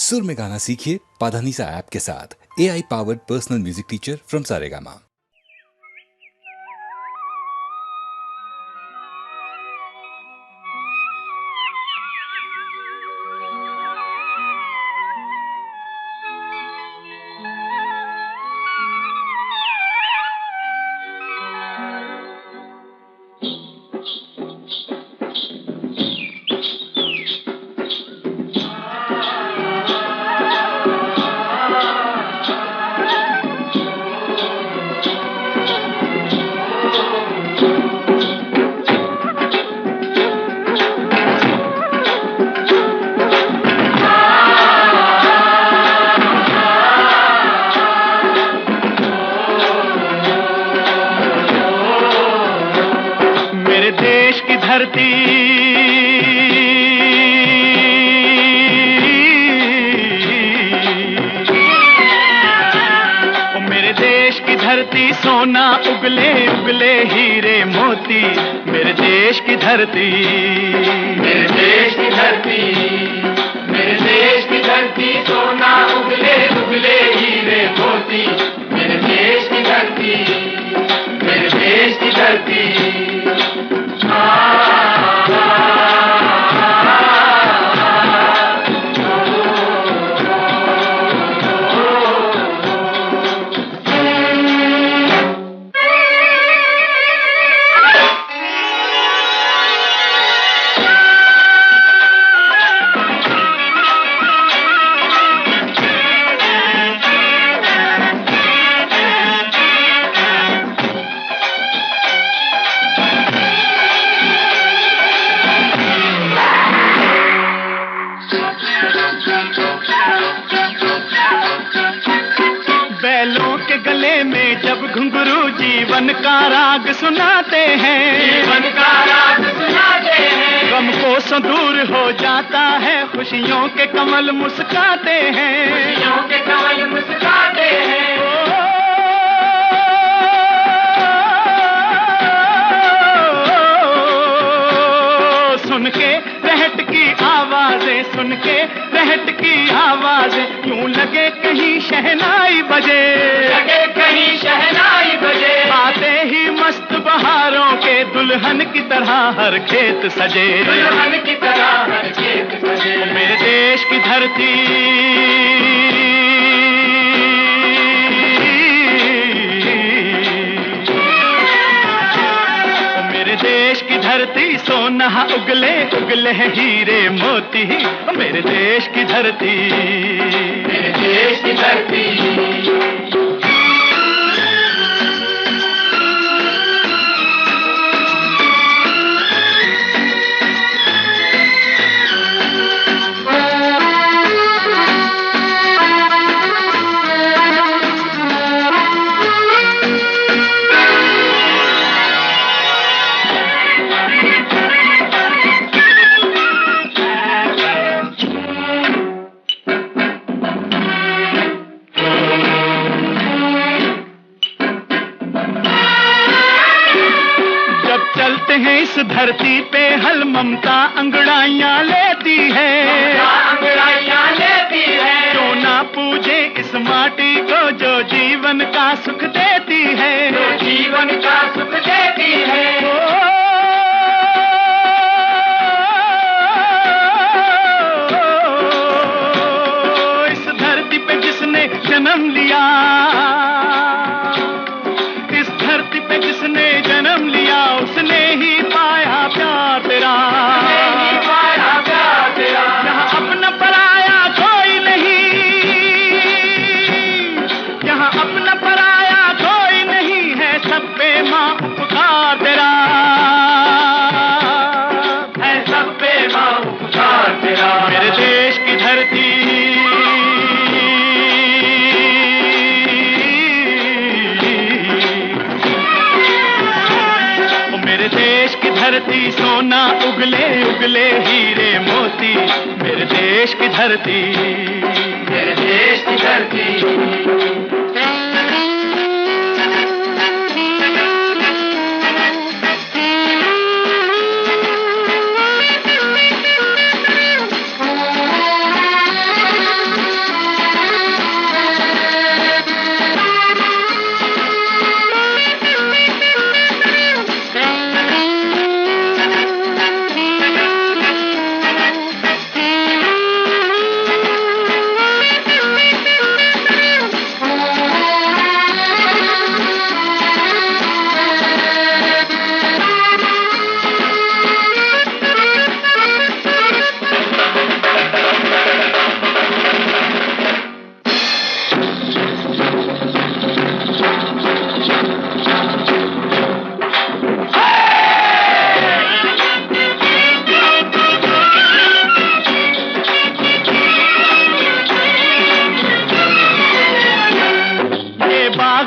सुर में गाना सीखिए पाधानीसा ऐप के साथ। AI powered personal music teacher from Saregama. धरती ओ मेरे देश की धरती, सोना उगले उगले हीरे मोती। मेरे देश की धरती, मेरे देश की धरती, मेरे देश की धरती, सोना उगले उगले हीरे मोती। मेरे देश की धरती, मेरे देश की धरती। बैलों के गले में जब घुंघरू जीवन का राग सुनाते हैं, जीवन का राग सुनाते हैं। गम को सो दूर हो जाता है, खुशियों के कमल मुस्काते हैं, खुशियों के कमल मुस्काते हैं। सुन के रहट की आवाजें, सुन के रहट की आवाजें, यूं लगे कहीं शहनाई बजे, लगे कहीं शहनाई बजे। आते ही मस्त बहारों के दुल्हन की तरह हर खेत सजे, दुल्हन की तरह हर खेत सजे। मेरे देश की धरती, मेरे देश की धरती, सोना उगले उगले हीरे मोती। मेरे देश की धरती, मेरे देश की धरती। चलते हैं इस धरती पे हल ममता अंगड़ाइयां लेती है, अंगड़ाइयां लेती है। जो ना पूजे इस माटी को, जो जीवन का सुख देती है, जो जीवन का सुख देती है। इस धरती पे जिसने जन्म लिया, इस धरती पे जिसने जन्म लिया, उसने ही पाया प्यार तेरा, पाया प्यार तेरा। यहाँ अपना पराया कोई नहीं, यहाँ अपना पराया कोई नहीं है, सब पे माँ उपकार तेरा, है सब पे माँ उपकार तेरा। मेरे देश की धरती, मेरे देश की धरती, सोना उगले उगले हीरे मोती। मेरे देश की धरती, मेरे देश की धरती।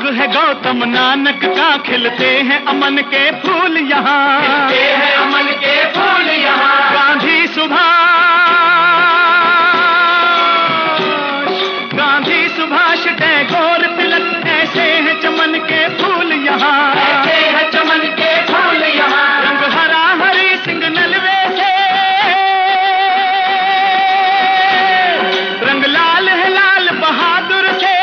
बाग है गौतम नानक का, खिलते हैं अमन के फूल यहाँ, खिलते हैं अमन के फूल यहाँ। गांधी सुभाष टैगोर तिलक, ऐसे हैं चमन के फूल यहाँ, ऐसे हैं चमन के फूल यहाँ। रंग हरा हरी सिंह नलवे से, रंग लाल है लाल बहादुर से,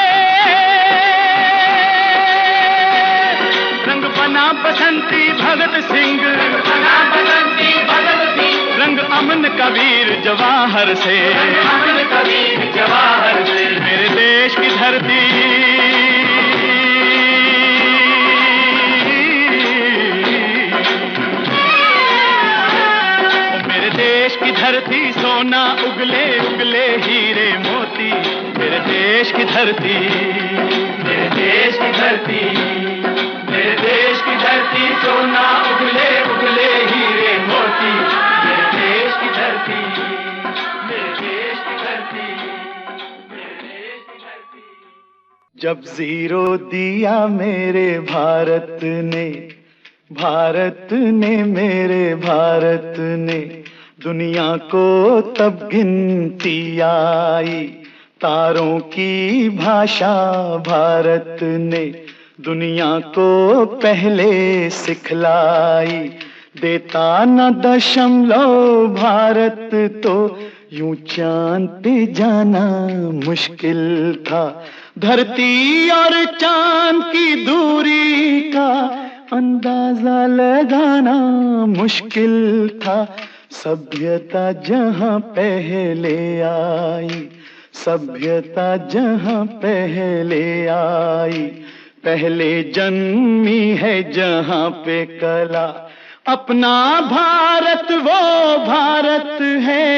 रंग बना बसंती भगत सिंह, बना बसंती भगत सिंह। रंग अमन कबीर जवाहर से, अमन कबीर जवाहर से। मेरे देश की धरती, मेरे देश की धरती सोना उगले उगले हीरे मोती, मेरे देश की धरती, मेरे देश की धरती, मेरे देश की धरती सोना उगले उगले हीरे मोती। मेरे देश की धरती, मेरे देश की धरती, मेरे देश की धरती। जब जीरो दिया मेरे भारत ने, भारत ने मेरे भारत ने, दुनिया को तब गिनती आई, तारों की भाषा भारत ने दुनिया को पहले सिखलाई। देता न दशमलव भारत तो यूं चांद पे जाना मुश्किल था, धरती और चांद की दूरी का अंदाजा लगाना मुश्किल था। सभ्यता जहां पहले आई, सभ्यता जहां पहले आई, पहले जन्मी है जहां पे कला। अपना भारत वो भारत है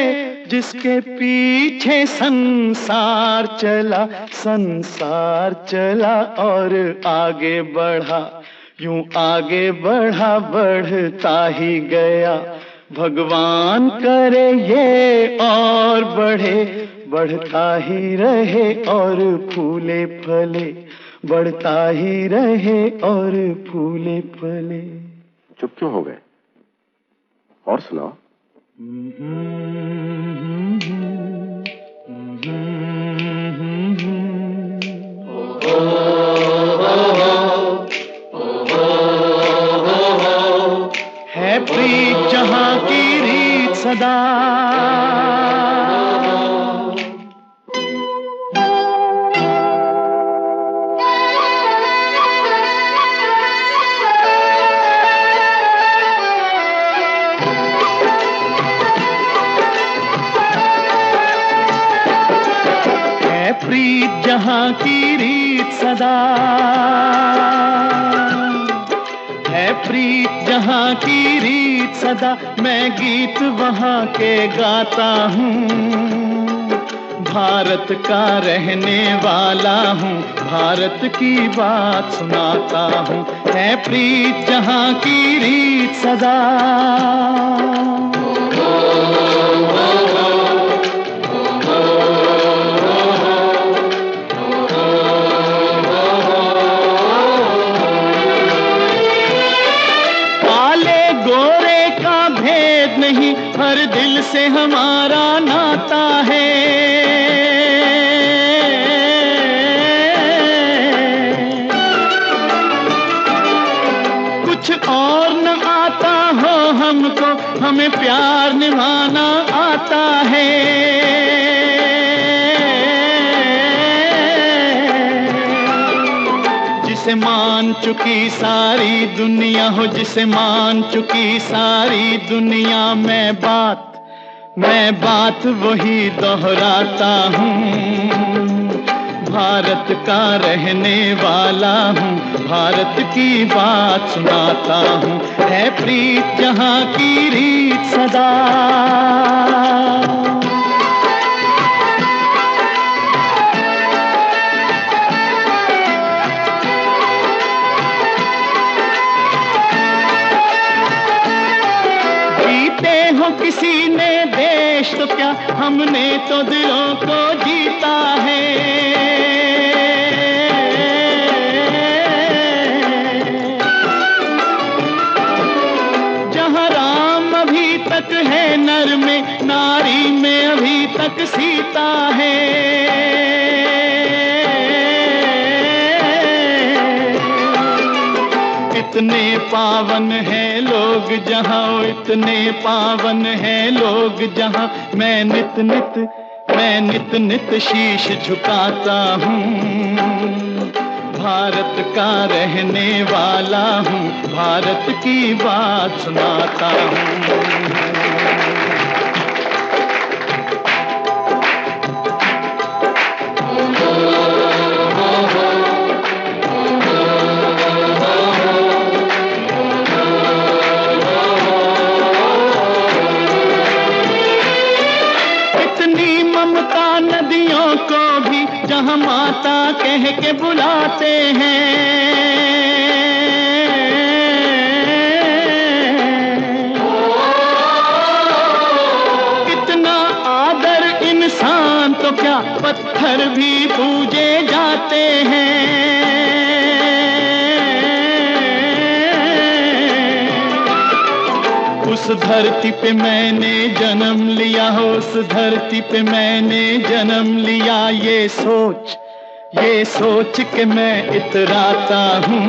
जिसके पीछे संसार चला, संसार चला और आगे बढ़ा, यूं आगे बढ़ा बढ़ता ही गया। भगवान करे ये और बढ़े, बढ़ता ही रहे और फूले फले, बढ़ता ही रहे और फूले फले। चुप क्यों हो गए? और सुनाओ। है प्रीत जहां की रीत सदा, प्रीत जहां की रीत सदा, है प्रीत जहां की रीत सदा। मैं गीत वहां के गाता हूँ, भारत का रहने वाला हूँ, भारत की बात सुनाता हूँ। है प्रीत जहां की रीत सदा, हर दिल से हमारा नाता है। कुछ और न आता हो हमको, हमें प्यार निभाना आता है। जिसे मान चुकी सारी दुनिया हो, जिसे मान चुकी सारी दुनिया, मैं बात वही दोहराता हूँ। भारत का रहने वाला हूँ, भारत की बात सुनाता हूँ। है प्रीत जहाँ की रीत सदा, किसी ने देश तो क्या, हमने तो दिलों को जीता है। तक सीता है। इतने पावन है लोग जहाँ, इतने पावन है लोग जहाँ, मैं नित नित शीश झुकाता हूँ। भारत का रहने वाला हूँ, भारत की बात सुनाता हूँ। नदियों को भी जहाँ माता कह के बुलाते हैं, कितना आदर इंसान तो क्या पत्थर भी पूजे जाते हैं। उस धरती पे मैंने जन्म लिया, उस धरती पे मैंने जन्म लिया, ये सोच के मैं इतराता हूँ।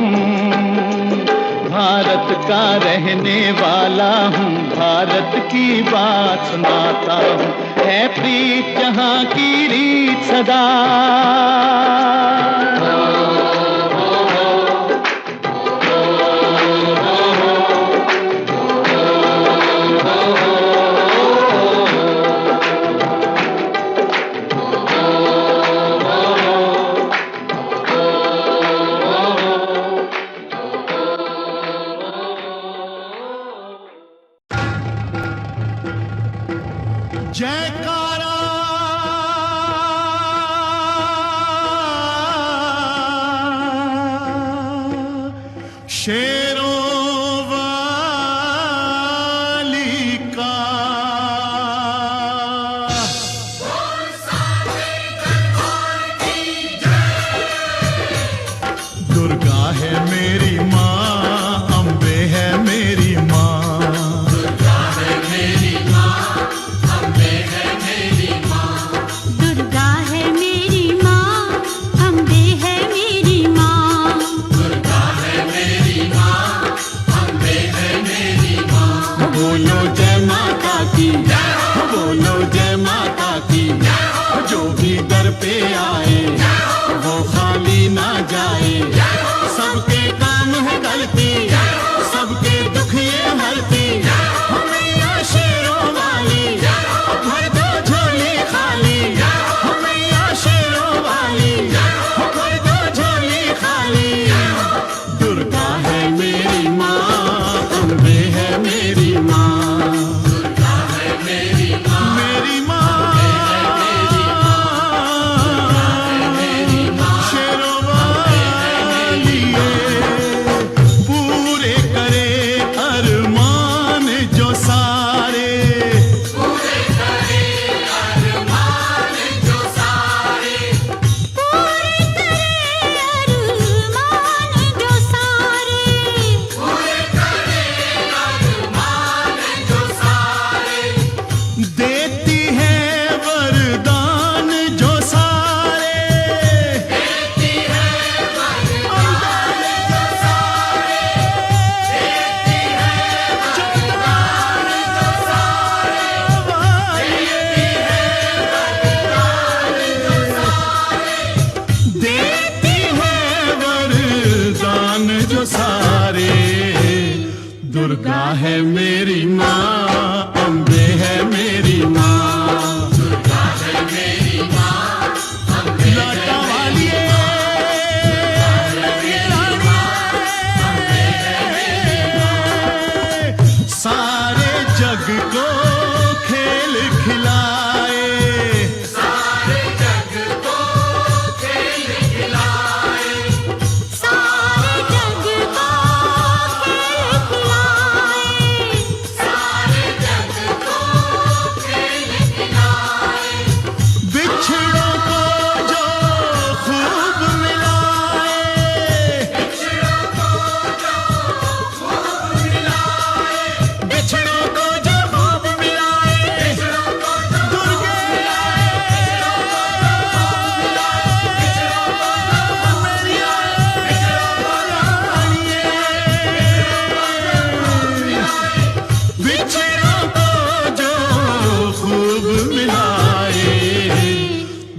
भारत का रहने वाला हूँ, भारत की बात सुनाता हूँ। है प्रीत जहाँ की रीत सदा, जयकारा शेरों वाली का। दुर्गा है मेरी माँ, अम्बे है मेरी माँ। बोलो जय माता की, जो भी दर पे आए वो खाली ना जाए, सबके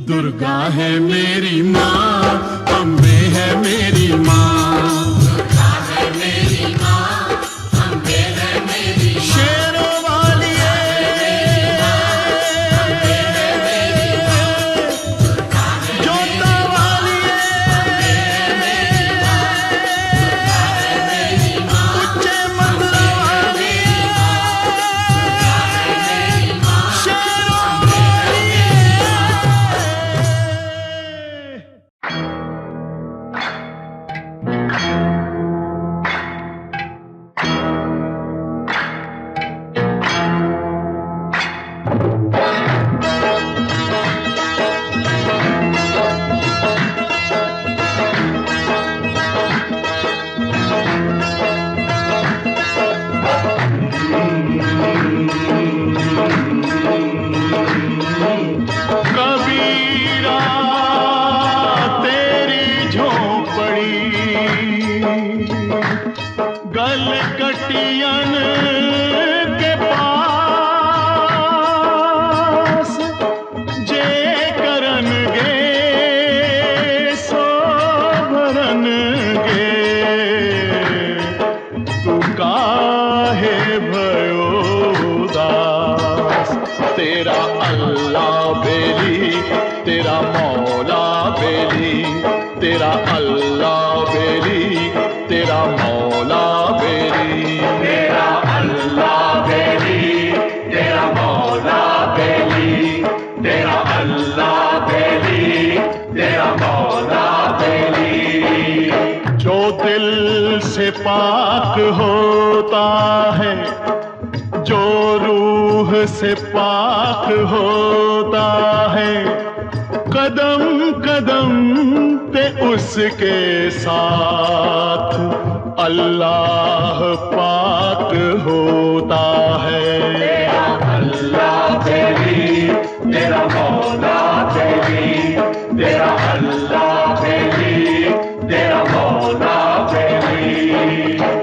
दुर्गा है मेरी माँ, अम्बे है मेरी माँ। दुर्गा है मेरी माँ, अम्बे है मेरी माँ। शेरों वाली जोता वाली उच्चे मंगला वाली शेरों कबीरा तेरी झोंपड़ी गलकटियन के पास जे करन गे सो भरन गे तू काहे भयो उदास तेरा अल्लाह बेली तेरा मौला बेली तेरा अल्लाह बेली तेरा मौला बेली तेरा अल्लाह बेली तेरा मौला बेली तेरा अल्लाह बेली तेरा मौला बेली। जो दिल से पाक होता है जो रूह से पाक होता है कदम कदम पे उसके साथ अल्लाह पाक होता है। तेरा अल्लाह बेली तेरा मौला बेली तेरा अल्लाह बेली तेरा मौला बेली।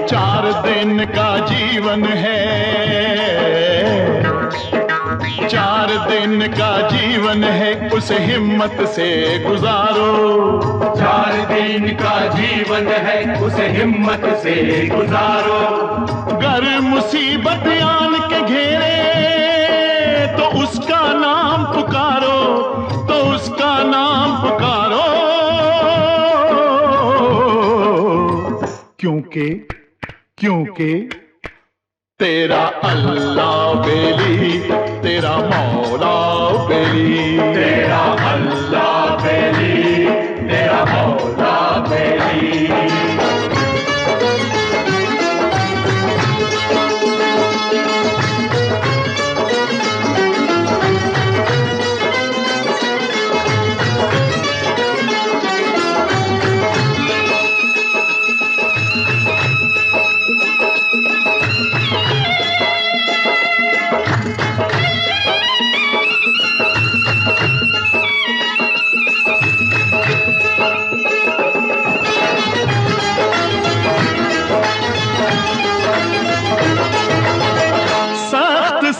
4 दिन का जीवन है 4 दिन का जीवन है उसे हिम्मत से गुजारो 4 दिन का जीवन है उसे हिम्मत से गुजारो। गर मुसीबत आन के घेरे तो उसका नाम पुकारो तो उसका नाम पुकारो क्योंकि तेरा अल्लाह बेली तेरा मौला बेली तेरा अल्लाह बेली तेरा मौला बेली।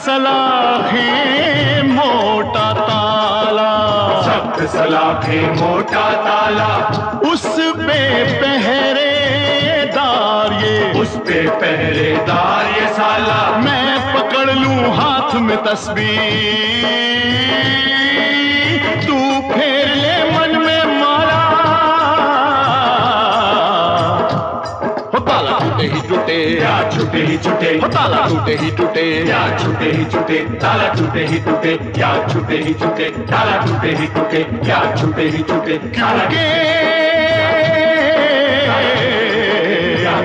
सलाखें मोटा ताला सख्त सलाखें मोटा ताला उस पे पहरेदार ये उस पे पहरेदार ये साला। मैं पकड़ लूं हाथ में तस्बीर तू फेर ले मन में माला हो ताला टूटे ही टूटे या छूटे ही छूटे हो ताला टूटे ही टूटे या छूटे ही छूटे ताला टूटे ही टूटे या छूटे ही छूटे ताला टूटे ही टूटे या छूटे ही छूटे क्योंकि या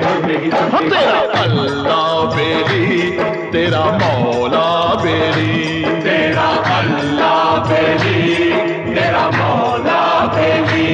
छूटे ही छूटे। तेरा अल्लाह बेली तेरा मौला बेली तेरा अल्लाह बेली तेरा मौला बेली।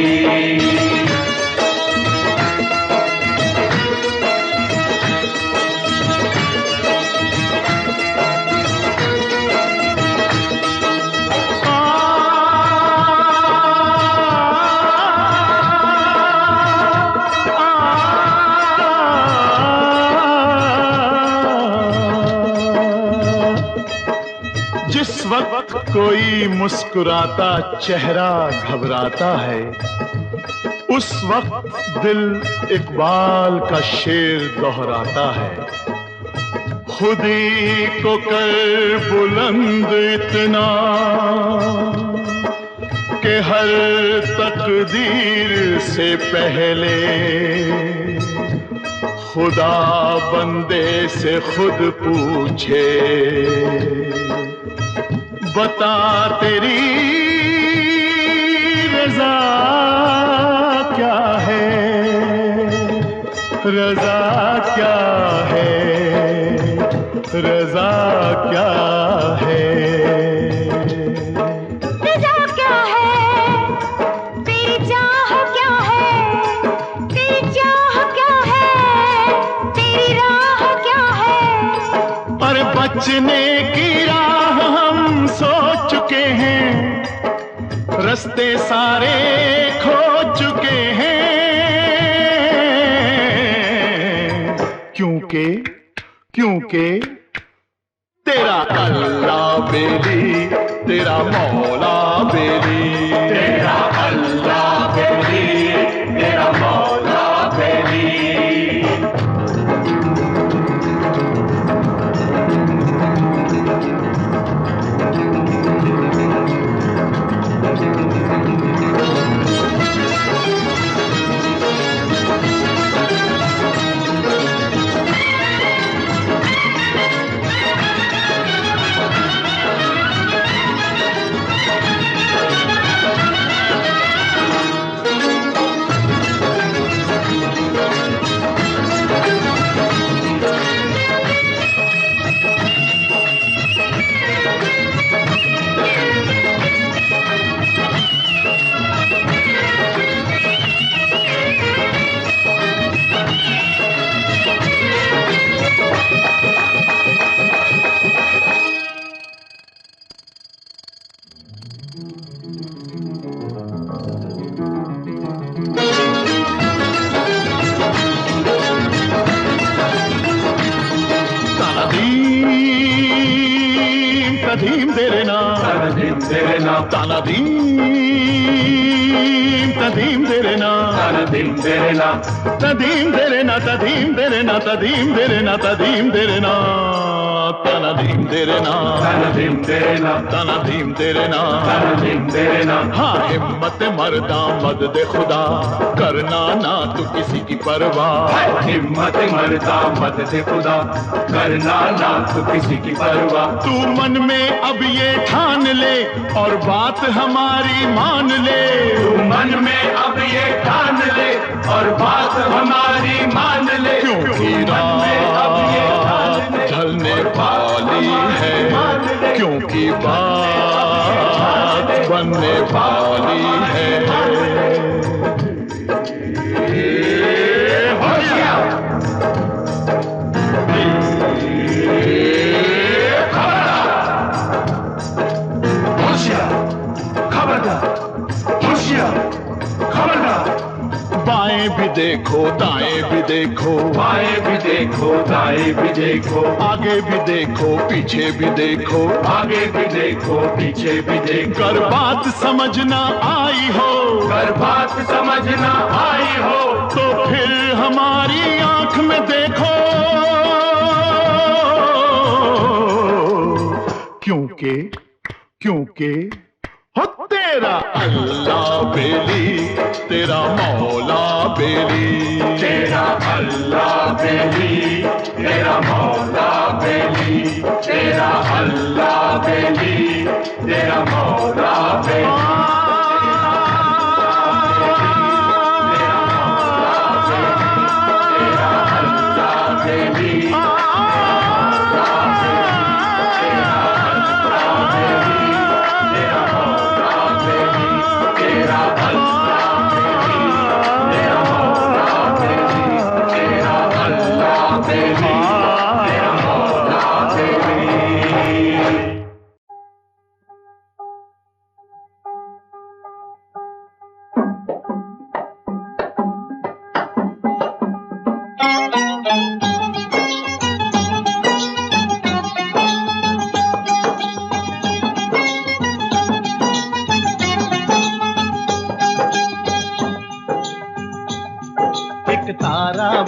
कोई मुस्कुराता चेहरा घबराता है, उस वक्त दिल इकबाल का शेर दोहराता है। खुदी को कर बुलंद इतना कि हर तकदीर से पहले खुदा बंदे से खुद पूछे, बता तेरी रजा क्या है, रजा क्या है, रजा क्या है। रजा क्या है, तेरी चाह क्या है, तेरी चाह क्या है, तेरी राह क्या है। और बचने की राह हम सोच चुके हैं, रास्ते सारे खो चुके हैं, क्योंकि तेरा अल्लाह बेली, तेरा मौला बेली, तेरा अल्लाह बेली, तेरा मौला बेली। तदीम तेरे नाम, तदीम तेरे नाम, तदीम तेरे नाम, तदीम तेरे नाम, तदीम तेरे नाम, तदीम तेरे नाम, तदीम तेरे नाम, तदीम तेरे नाम, तदीम तेरे नाम, तदीम तेरे नाम, तदीम तेरे नाम, तदीम तेरे नाम। हाँ हिम्मत मर्दा मदद खुदा, करना ना तू किसी की परवाह। हिम्मत मर्दा मदद खुदा, करना ना तू किसी की परवाह। तू मन में अब ये ठान ले और बात हमारी मान ले, तू मन में अब ये ठान ले और बात हमारी मान ले। क्योंकि रात ढलने वाली है, क्योंकि बात बनने वाली है। बाएं भी देखो दाएं भी देखो, बाएं भी देखो दाएं भी देखो, आगे भी देखो पीछे भी देखो, आगे भी देखो पीछे भी देखो। कर बात समझना आई हो, कर बात समझना आई हो, तो फिर हमारी आंख में देखो। क्योंकि हो तेरा अल्लाह बेली, तेरा मौला बेली, तेरा अल्लाह बेली, तेरा मौला बेली, तेरा अल्लाह बेली, तेरा मौला बेली।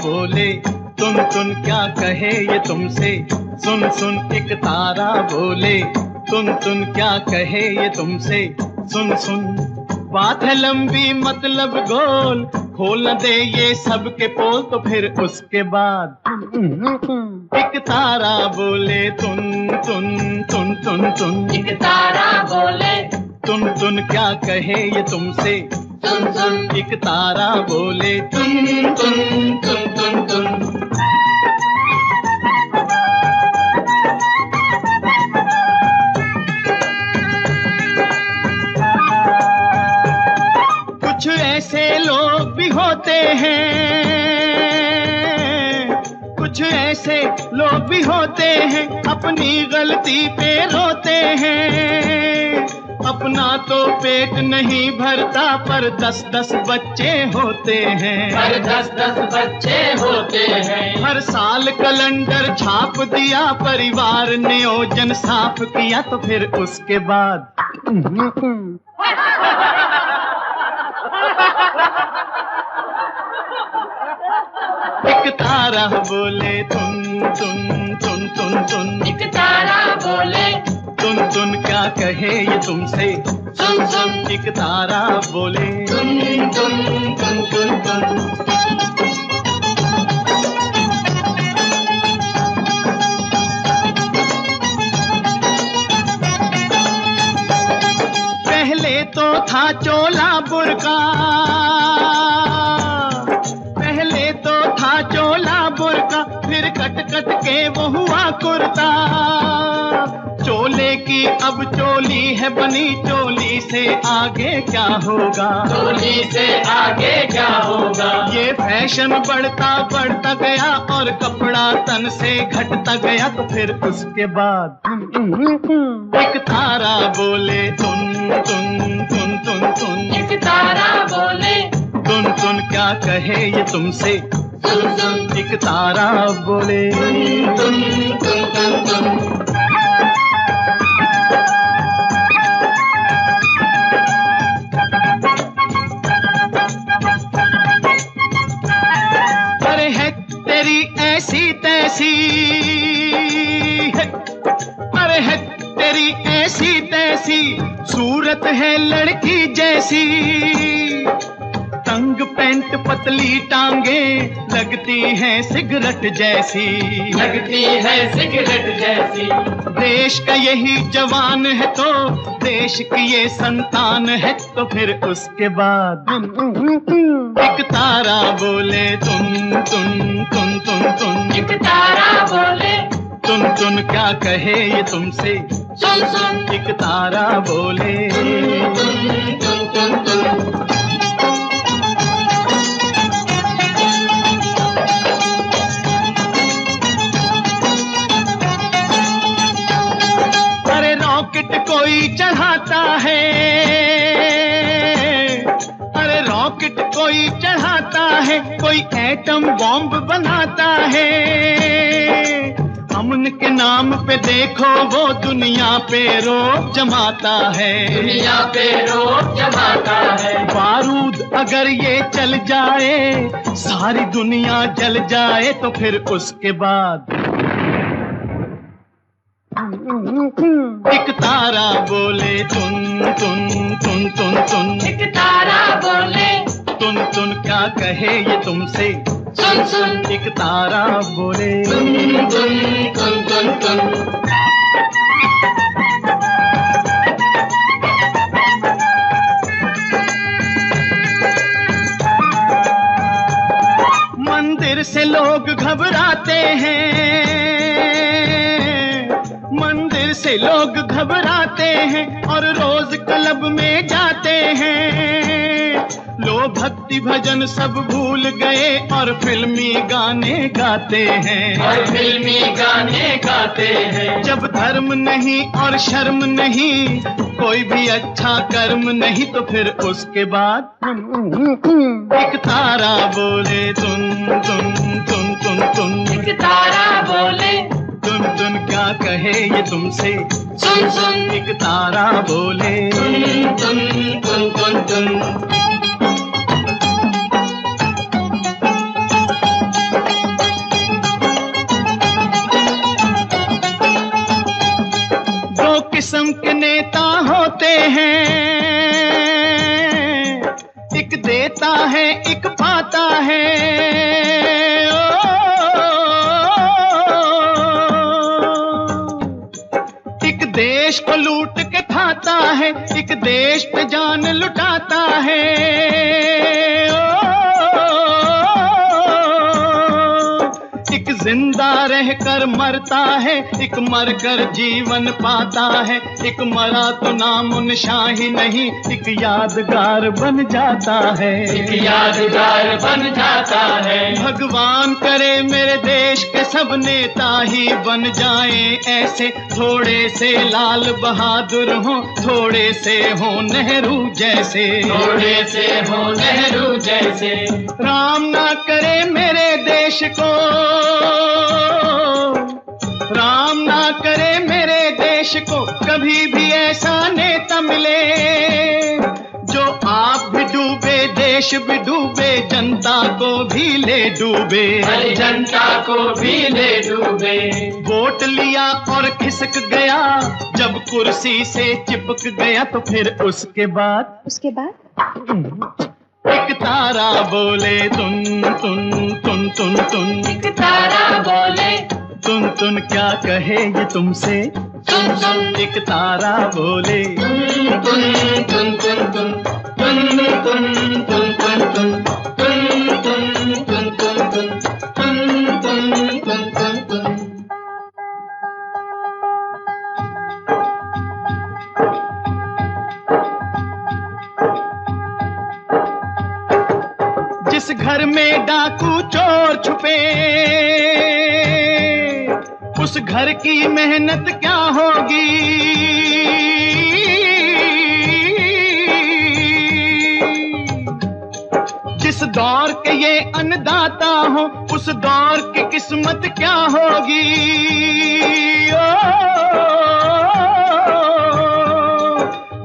बोले तुन तुन क्या कहे ये तुमसे, सुन सुन एक तारा बोले तुन तुन क्या कहे ये तुमसे, सुन सुन। बात है लंबी मतलब गोल, खोल न दे ये सब के पोल, तो फिर उसके बाद एक तारा बोले तुन तुन तुन तुन तुन। एक तारा बोले तुन तुन क्या कहे ये तुमसे, सुन सुन। एक तारा बोले तुन तुन तुन तुन तुन। कुछ ऐसे लोग भी होते हैं, कुछ ऐसे लोग भी होते हैं, अपनी गलती पे रोते हैं। अपना तो पेट नहीं भरता पर 10-10 बच्चे होते हैं, पर 10-10 बच्चे होते हैं। हर साल कैलेंडर छाप दिया, परिवार ने ओजन साफ किया, तो फिर उसके बाद एक तारा बोले तुन तुन तुन तुन तुन। एक तारा बोले तुन तुन क्या कहे ये तुमसे, सुन सुन। एक तारा बोले तुन तुन तुन तुन तुन। पहले तो था चोला बुर्का, पहले तो था चोला बुर्का, फिर कट कट के वो हुआ कुर्ता। चोले की अब चोली है बनी, चोली से आगे क्या होगा, चोली से आगे क्या होगा। ये फैशन बढ़ता बढ़ता गया और कपड़ा तन से घटता गया, तो फिर उसके बाद एक तारा बोले तुन तुन तुन तुन तुन। एक तारा बोले तुन तुन क्या कहे ये तुमसे, सुन सुन। एक तारा बोले तुन तुन तुन तुन। अरे है तेरी ऐसी तैसी, अरे है तेरी ऐसी तैसी, सूरत है लड़की जैसी। तंग पैंट पतली टांगे, लगती है सिगरेट जैसी, लगती है सिगरेट जैसी। देश का यही जवान है तो देश की ये संतान है, तो फिर उसके बाद एक तारा बोले तुन तुन तुन तुन तुन। एक तारा बोले तुन तुन क्या कहे ये तुमसे, सुन सुन। एक तारा बोले तुन तुन तुन तुन। अरे रॉकेट कोई चढ़ाता है, अरे रॉकेट कोई चढ़ाता है, कोई एटम बॉम्ब बनाता है। अमन के नाम पे देखो वो दुनिया पे रोब जमाता है, दुनिया पे रोब जमाता है। बारूद अगर ये चल जाए, सारी दुनिया जल जाए, तो फिर उसके बाद एक तारा बोले तुन तुन तुन तुन तुन। एक तारा बोले तुन तुन क्या कहे ये तुमसे, सुन सुन। एक तारा बोले तुन तुन तुन तुन तुन। मंदिर से लोग घबराते हैं, मंदिर से लोग घबराते हैं और रोज क्लब में जाते हैं। लो भक्ति भजन सब भूल गए और फिल्मी गाने गाते हैं, और फिल्मी गाने गाते हैं। जब धर्म नहीं और शर्म नहीं, कोई भी अच्छा कर्म नहीं, तो फिर उसके बाद एक तारा बोले तुन तुन तुन तुन तुन। एक तारा बोले तुन तुन क्या कहे ये तुमसे, सुन सुन। एक तारा बोले तुन तुन तुन तुन तुन। नाम के नेता होते हैं, एक देता है एक पाता है। एक देश को लूट के खाता है, एक देश पे जान लुटाता है। एक जिंदा रहकर मरता है, एक मरकर जीवन पाता है। एक मरा तो नामो निशान ही नहीं, एक यादगार बन जाता है। एक यादगार बन जाता है। भगवान करे मेरे देश के सब नेता ही बन जाएं ऐसे, थोड़े से लाल बहादुर हो, थोड़े से हो नेहरू जैसे, थोड़े से हो नेहरू जैसे। राम ना करे मेरे देश को, राम ना करे मेरे देश को कभी भी ऐसा नेता मिले, जो आप भी डूबे देश भी डूबे, जनता को भी ले डूबे, हर जनता को भी ले डूबे। वोट लिया और खिसक गया, जब कुर्सी से चिपक गया तो फिर उसके बाद एक तारा बोले तुन तुन तुन तुन तुन, एक तारा बोले तुन तुन क्या कहे ये तुमसे, सुन सुन। एक तारा बोले तुन तुन तुन तुन तुन तुन तुन तुन तुन तुन तुन तुन तुन तुन तुन तुन तुन तुन तुन। जिस घर में डाकू चोर छुपे, उस घर की मेहनत क्या होगी। जिस दौर के ये अन्नदाता हो, उस दौर की किस्मत क्या होगी।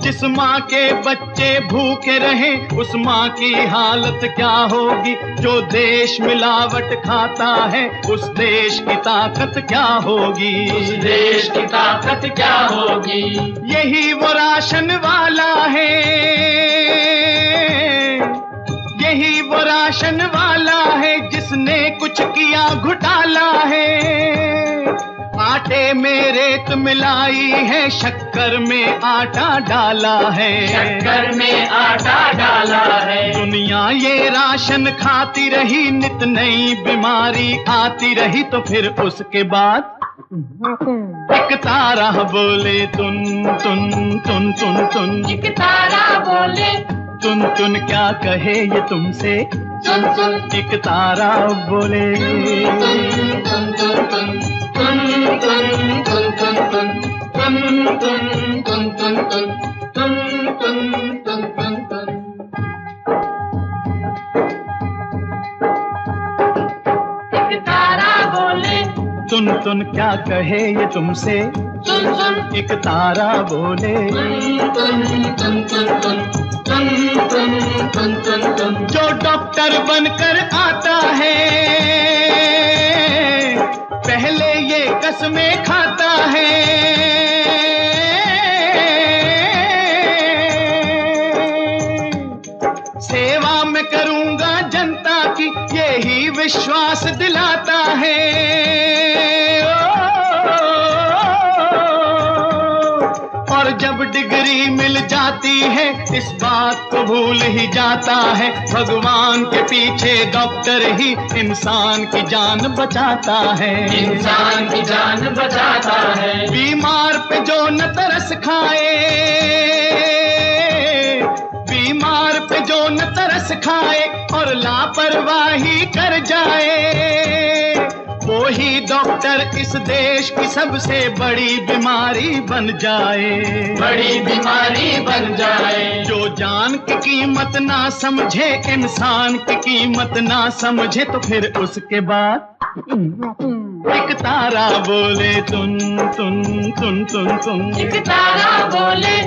जिस माँ के बच्चे भूखे रहे, उस माँ की हालत क्या होगी। जो देश मिलावट खाता है, उस देश की ताकत क्या होगी। उस देश की ताकत क्या होगी। यही वो राशन वाला है, यही वो राशन वाला है, जिसने कुछ किया घोटाला है। आटे में रेत मिलाई है, शक्कर में आटा डाला है, शक्कर में आटा डाला है। दुनिया ये राशन खाती रही, नित नई बीमारी आती रही, तो फिर उसके बाद एक तारा बोले तुन तुन तुन तुन तुन, एक तारा बोले तुन तुन क्या कहे ये तुमसे, सुन सुन। एक तारा बोले तुन तुन तुन तुन तुन तुन तुन तुन तुन तुन तुन तुन तुन तुन तुन तुन तुन तुन। एक तारा बोले तुन तुन क्या कहे ये तुमसे, सुन सुन। एक तारा बोले तुन तुन तुन तुन तुन तुन तुन तुन तुन। जो डॉक्टर बनकर आता है, पहले ये कसमें खाता है। सेवा में करूंगा जनता की, यही विश्वास दिलाता है। और जब डिग्री मिल जाती है, इस बात को भूल ही जाता है, भगवान के पीछे डॉक्टर ही इंसान की जान बचाता है। इंसान की जान बचाता है। बीमार पे जो न तरस खाए, बीमार पे जो न तरस खाए और लापरवाही कर जाए, वो ही डॉक्टर इस देश की सबसे बड़ी बीमारी बन जाए। बड़ी बीमारी बन जाए। जो जान की कीमत ना समझे, इंसान की कीमत ना समझे, तो फिर उसके बाद एक तारा बोले तुन तुन तुन तुन तुन, एक तारा बोले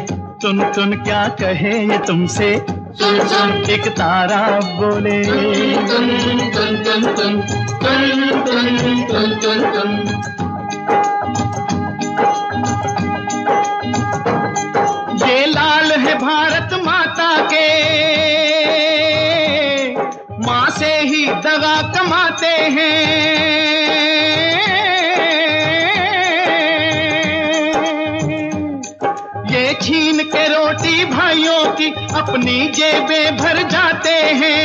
तुन तुन क्या कहे ये तुमसे, सुन सुन। एक तारा बोले तुन तुन तुन तुन तुन तुन तुन तुन तुन। ये लाल है भारत माता के, माँ से ही दगा कमाते हैं। ये छीन के रोटी भाइयों की अपनी जेबें भर जाते हैं।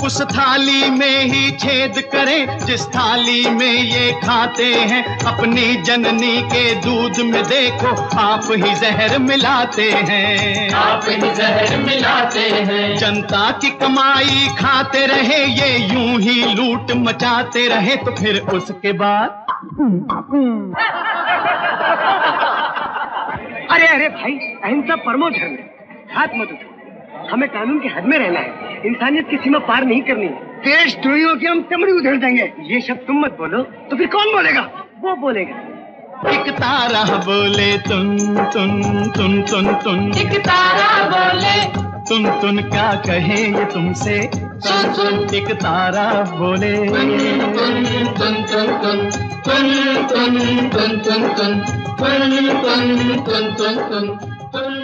उस थाली में ही छेद करें जिस थाली में ये खाते हैं। अपनी जननी के दूध में देखो आप ही जहर मिलाते हैं। आप ही जहर मिलाते हैं। जनता की कमाई खाते रहे ये, यूं ही लूट मचाते रहे, तो फिर उसके बाद अरे अरे भाई, अहिंसा परमो धर्म है, हाथ मत उठाओ। हमें कानून के हद में रहना है, इंसानियत की सीमा पार नहीं करनी है। देशद्रोहियों की हम चमड़ी उधेड़ देंगे। ये शब्द तुम मत बोलो तो फिर कौन बोलेगा? वो बोलेगा। एक तारा बोले तुन तुन तुन तुन तुन, एक तारा बोले तुन क्या कहे ये तुमसे, सुन सुन। एक तारा बोले तुन तुन तुन तुन तुन तुन तुन तुन तुन तुन तुन तुन तुन तुन तुन तुन।